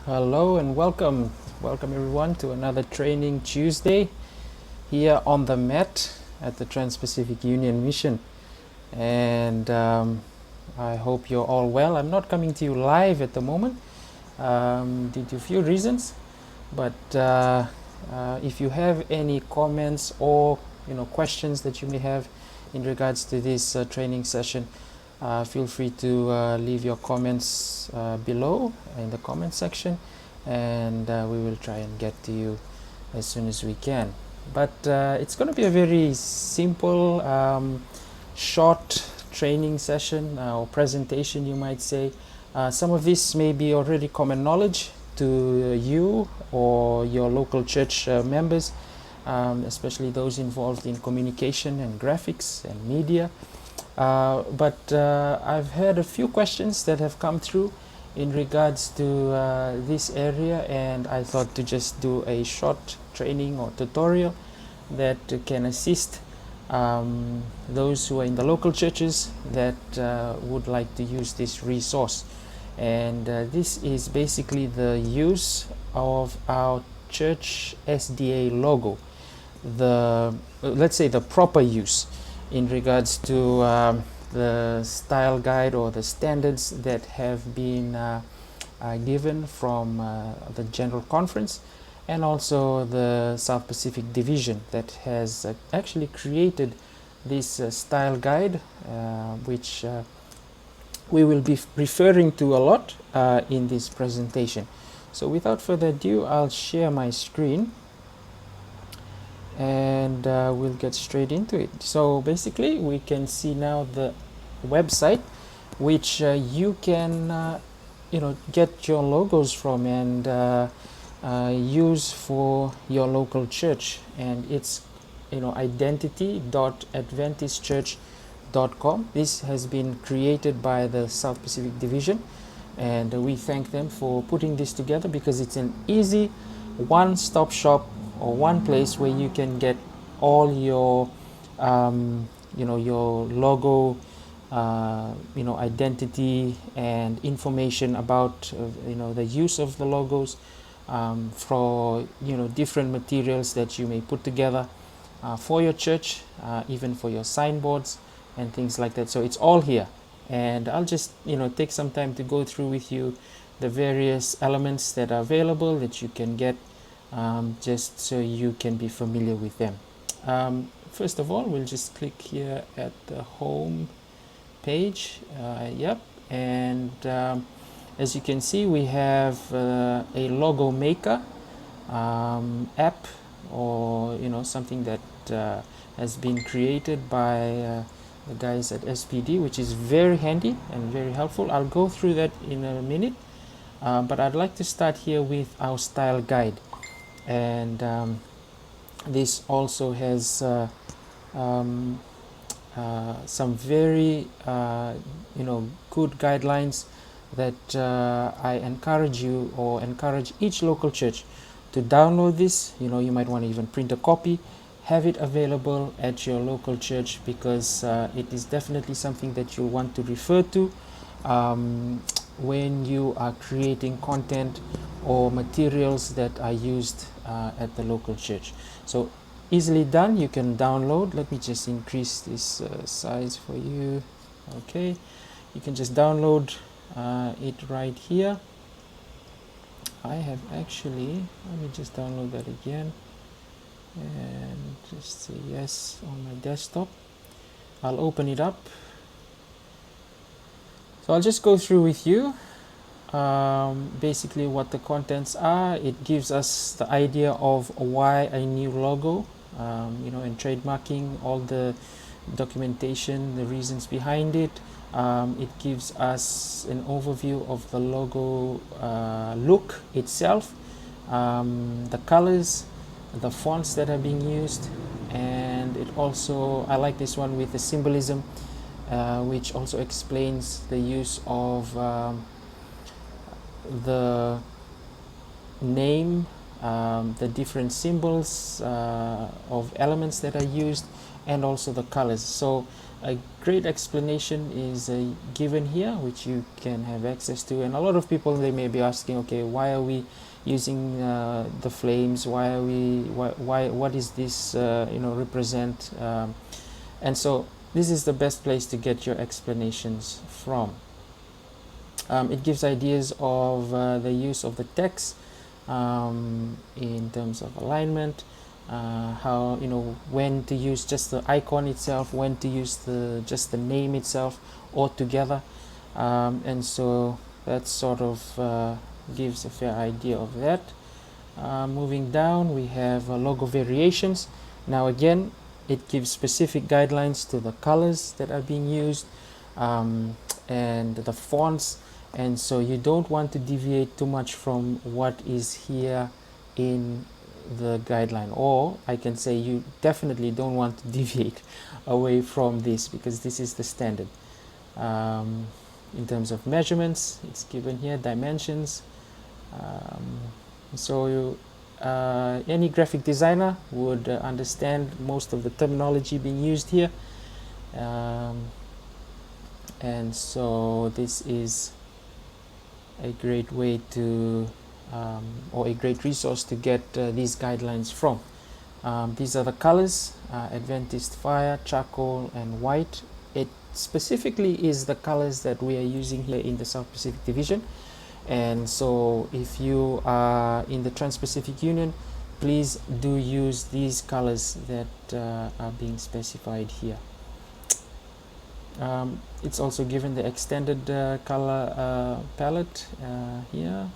Hello and welcome. Welcome everyone to another Training Tuesday here on the mat at the Trans-Pacific Union Mission. And I hope you're all well. I'm not coming to you live at the moment due to a few reasons. But if you have any comments or questions that you may have in regards to this training session, feel free to leave your comments below in the comment section, and we will try and get to you as soon as we can. But it's going to be a very simple, short training session or presentation, you might say. Some of this may be already common knowledge to you or your local church members, especially those involved in communication and graphics and media. But I've heard a few questions that have come through in regards to this area, and I thought to just do a short training or tutorial that can assist those who are in the local churches that would like to use this resource. And this is basically the use of our church SDA logo, let's say the proper use in regards to the style guide or the standards that have been given from the General Conference, and also the South Pacific Division that has actually created this style guide, which we will be referring to a lot in this presentation. So without further ado, I'll share my screen and we'll get straight into it. So basically we can see now the website which you can get your logos from and use for your local church, and it's identity.adventistchurch.com. This has been created by the South Pacific Division, and we thank them for putting this together because it's an easy one-stop shop or one place where you can get all your your logo, identity and information about the use of the logos, for different materials that you may put together for your church, even for your signboards and things like that. So it's all here, and I'll just take some time to go through with you the various elements that are available that you can get, just so you can be familiar with them. First of all, we'll just click here at the home page. And as you can see, we have a logo maker app, or something that has been created by the guys at SPD, which is very handy and very helpful. I'll go through that in a minute, but I'd like to start here with our style guide. And this also has some very good guidelines that I encourage you, or encourage each local church to download this. You might want to even print a copy, have it available at your local church, because it is definitely something that you'll want to refer to when you are creating content or materials that are used at the local church. So easily done. You can download. Let me just increase this size for you. Okay, you can just download it right here. I have actually, let me just download that again and just say yes on my desktop. I'll open it up. So I'll just go through with you basically what the contents are. It gives us the idea of why a new logo, and trademarking, all the documentation, the reasons behind it. It gives us an overview of the logo look itself, the colors, the fonts that are being used, and it also, I like this one with the symbolism, which also explains the use of the name, the different symbols of elements that are used, and also the colors. So A great explanation is given here, which you can have access to. And a lot of people, they may be asking, okay, why are we using the flames? What is this represent? And so this is the best place to get your explanations from. It gives ideas of the use of the text in terms of alignment, how, when to use just the icon itself, when to use just the name itself, or together. And so that sort of gives a fair idea of that. Moving down, we have logo variations. Now again, it gives specific guidelines to the colors that are being used, and the fonts, and so you don't want to deviate too much from what is here in the guideline, or I can say you definitely don't want to deviate away from this, because this is the standard. In terms of measurements, it's given here, dimensions. Any graphic designer would understand most of the terminology being used here, and so this is a great way to or a great resource to get these guidelines from. These are the colors: Adventist fire, charcoal, and white. It specifically is the colors that we are using here in the South Pacific Division. And so if you are in the Trans-Pacific Union, please do use these colors that are being specified here. It's also given the extended color palette here,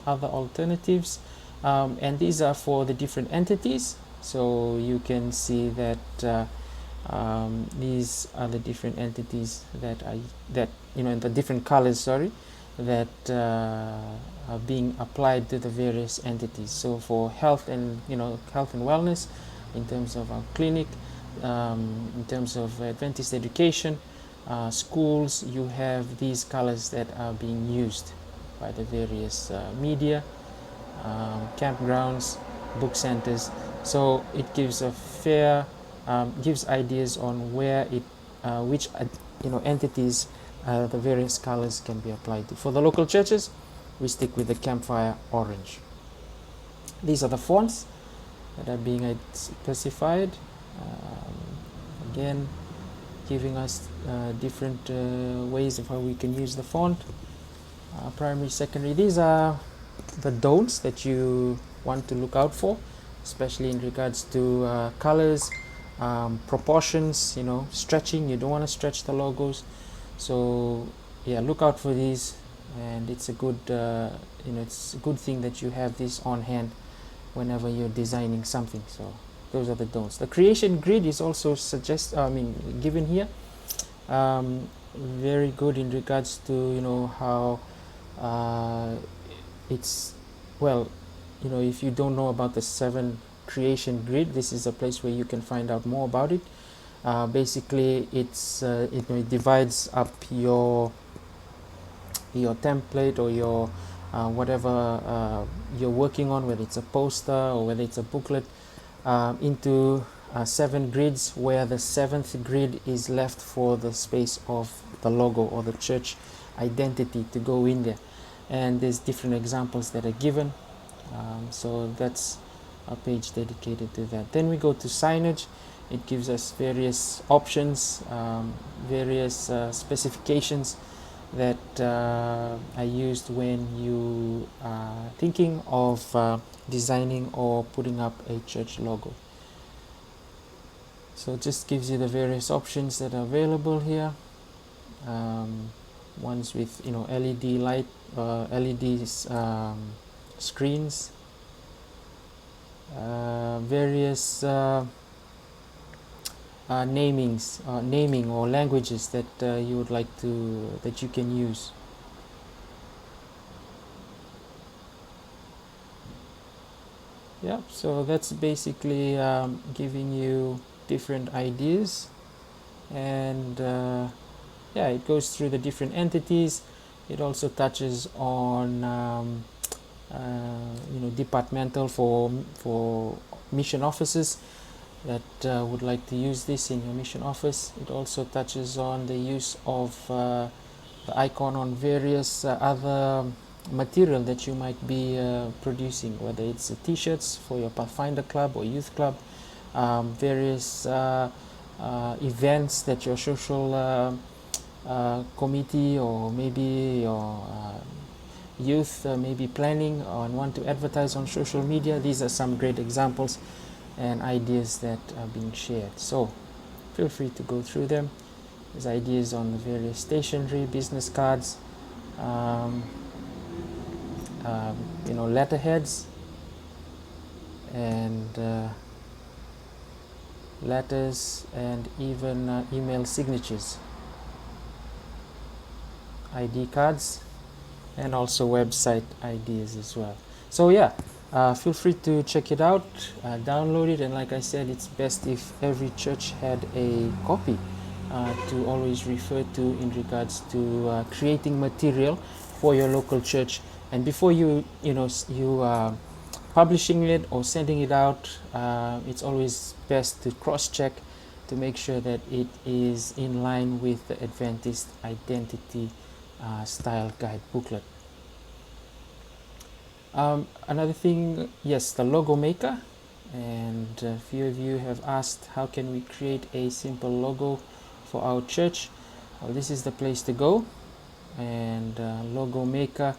other alternatives, and these are for the different entities. So you can see that these are the different entities that the different colors, that are being applied to the various entities. So for health and wellness, in terms of our clinic, in terms of Adventist education, schools, you have these colors that are being used by the various media, campgrounds, book centers. So it gives a fair, gives ideas on where which entities the various colors can be applied to. For the local churches, we stick with the campfire orange. These are the fonts that are being specified. Again, giving us different ways of how we can use the font. Primary, secondary, these are the don'ts that you want to look out for, especially in regards to colors, proportions, stretching. You don't want to stretch the logos. So yeah, look out for these, and it's a good it's a good thing that you have this on hand whenever you're designing something. So those are the don'ts. The creation grid is also given here. Very good in regards to how it's, well, if you don't know about the 7 creation grid, this is a place where you can find out more about it. Basically, it divides up your template or your whatever you're working on, whether it's a poster or whether it's a booklet, into 7 grids, where the 7th grid is left for the space of the logo or the church identity to go in there. And there's different examples that are given, so that's a page dedicated to that. Then we go to signage. It gives us various options, various specifications that are used when you are thinking of designing or putting up a church logo. So it just gives you the various options that are available here. Ones with LED light, LED screens, various naming or languages that you would like that you can use. Yeah, so that's basically giving you different ideas, and yeah, it goes through the different entities. It also touches on departmental for mission offices. that would like to use this in your mission office. It also touches on the use of the icon on various other material that you might be producing, whether it's t-shirts for your Pathfinder club or youth club, various events that your social committee or maybe your youth may be planning and want to advertise on social media. These are some great examples and ideas that are being shared. So feel free to go through them. There's ideas on the various stationery, business cards, letterheads, and letters, and even email signatures, ID cards, and also website ideas as well. So yeah, feel free to check it out, download it, and like I said, it's best if every church had a copy to always refer to in regards to creating material for your local church. And before you publishing it or sending it out, it's always best to cross-check to make sure that it is in line with the Adventist Identity Style Guide booklet. Another thing, yes, the logo maker, and a few of you have asked how can we create a simple logo for our church. Well, this is the place to go. And logo maker,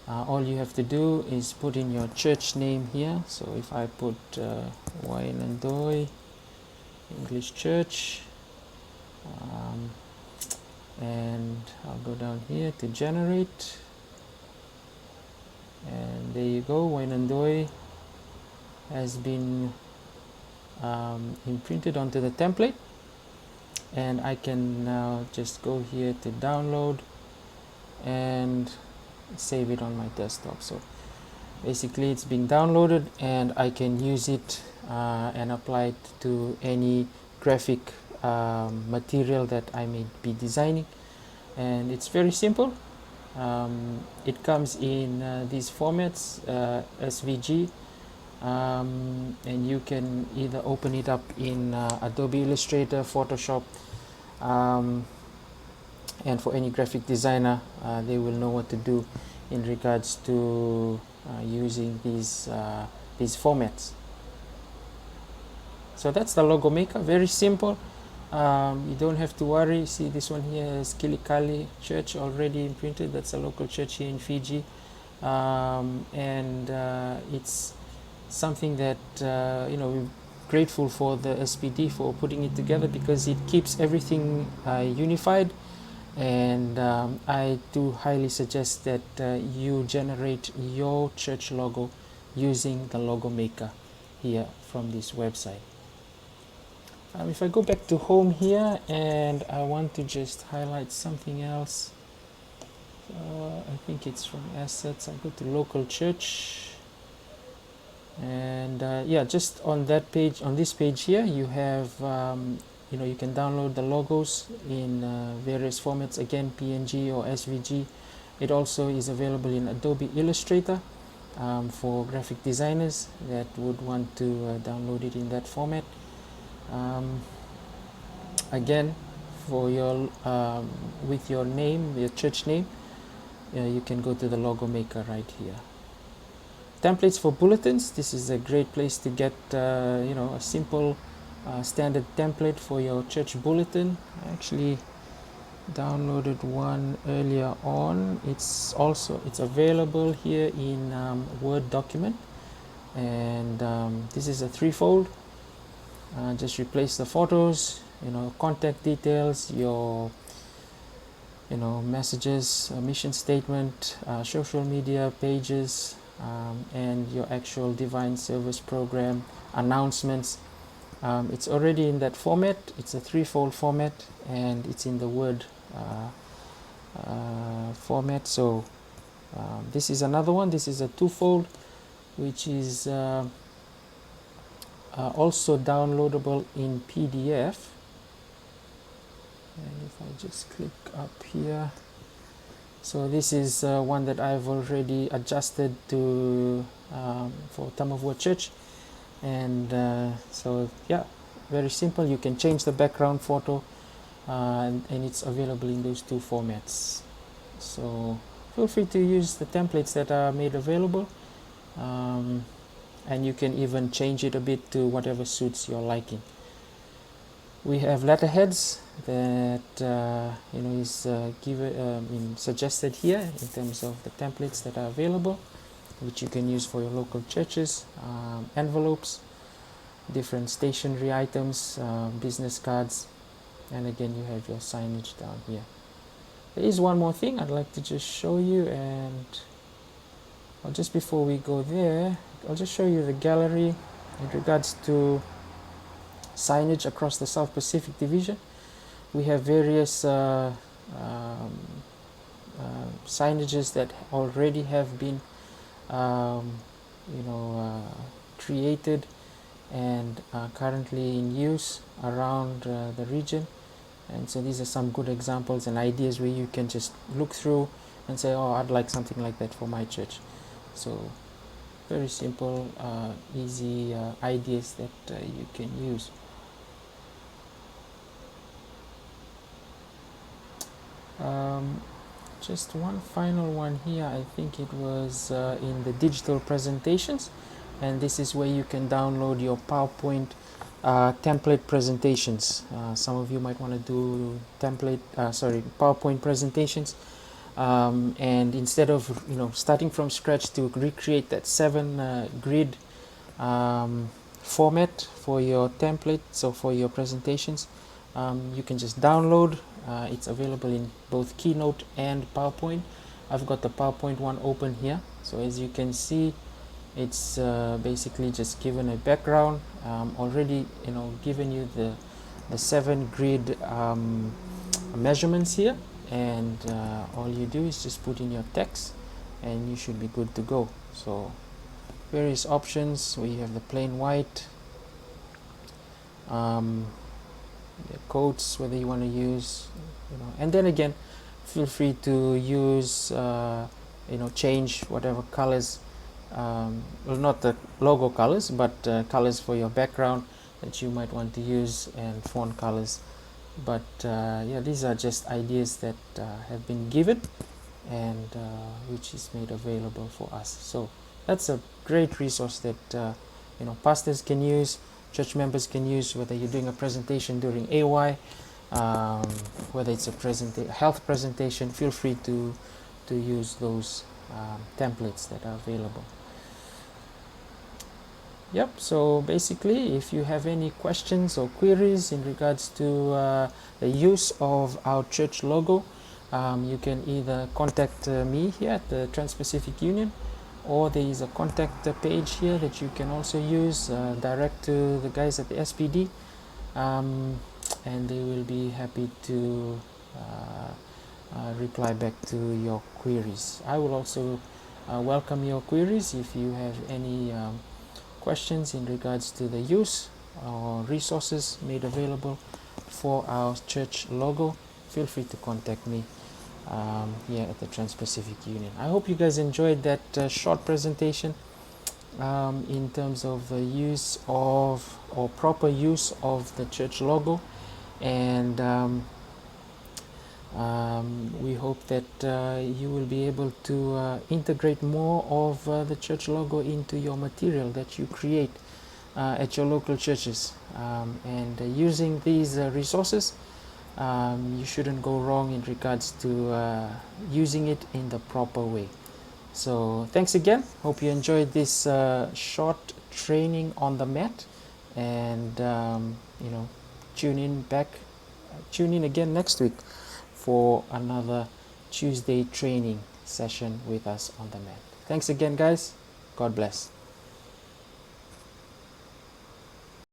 all you have to do is put in your church name here. So if I put Wainandoi English Church, and I'll go down here to generate, and there you go, Wainandoi has been imprinted onto the template, and I can now just go here to download and save it on my desktop. So basically it's being downloaded and I can use it and apply it to any graphic material that I may be designing. And it's very simple. It comes in these formats, SVG, and you can either open it up in Adobe Illustrator, Photoshop, and for any graphic designer, they will know what to do in regards to using these formats. So that's the logo maker, very simple. You don't have to worry. See, this one here is Kilikali Church already imprinted. That's a local church here in Fiji, and it's something that we're grateful for the SPD for putting it together, because it keeps everything unified. And I do highly suggest that you generate your church logo using the logo maker here from this website. If I go back to home here and I want to just highlight something else, I think it's from assets. I go to local church, and just on that page, on this page here, you have you can download the logos in various formats, again PNG or SVG. It also is available in Adobe Illustrator for graphic designers that would want to download it in that format. Again, for your with your name, your church name, you can go to the logo maker right here. Templates for bulletins. This is a great place to get a simple standard template for your church bulletin. I actually downloaded one earlier on. It's available here in Word document, and this is a threefold. Just replace the photos, contact details, your messages, mission statement, social media pages, and your actual divine service program announcements. It's already in that format. It's a threefold format, and it's in the Word format. So this is another one. This is a twofold, which is also downloadable in PDF. And if I just click up here, so this is one that I've already adjusted to for Tamavua Church. And so yeah, very simple. You can change the background photo, and it's available in those two formats. So feel free to use the templates that are made available, and you can even change it a bit to whatever suits your liking. We have letterheads that is suggested here in terms of the templates that are available, which you can use for your local churches, envelopes, different stationery items, business cards, and again you have your signage down here. There is one more thing I'd like to just show you, and just before we go there, I'll just show you the gallery in regards to signage across the South Pacific Division. We have various signages that already have been created and are currently in use around the region. And so these are some good examples and ideas where you can just look through and say, oh, I'd like something like that for my church. So very simple, easy ideas that you can use. Just one final one here. I think it was in the digital presentations, and this is where you can download your PowerPoint template presentations. Some of you might want to do PowerPoint presentations, and instead of starting from scratch to recreate that 7 grid format for your template, so for your presentations, you can just download. It's available in both Keynote and PowerPoint. I've got the PowerPoint one open here, so as you can see, it's basically just given a background, already given you the 7 grid measurements here, and all you do is just put in your text and you should be good to go. So various options where you have the plain white, the quotes, whether you want to use, and then again feel free to use change whatever colors, well, not the logo colors, but colors for your background that you might want to use, and font colors. But these are just ideas that have been given and which is made available for us. So that's a great resource that pastors can use, church members can use, whether you're doing a presentation during AY, whether it's a health presentation. Feel free to use those templates that are available. Yep, so basically if you have any questions or queries in regards to the use of our church logo, you can either contact me here at the Trans-Pacific Union, or there is a contact page here that you can also use, direct to the guys at the SPD, and they will be happy to reply back to your queries. I will also welcome your queries if you have any questions in regards to the use or resources made available for our church logo. Feel free to contact me here at the Trans-Pacific Union. I hope you guys enjoyed that short presentation in terms of the use of, or proper use of, the church logo, and we hope that you will be able to integrate more of the church logo into your material that you create at your local churches, and using these resources, you shouldn't go wrong in regards to using it in the proper way. So thanks again. Hope you enjoyed this short training on the mat, and tune in again next week for another Tuesday training session with us on the mat. Thanks again, guys. God bless.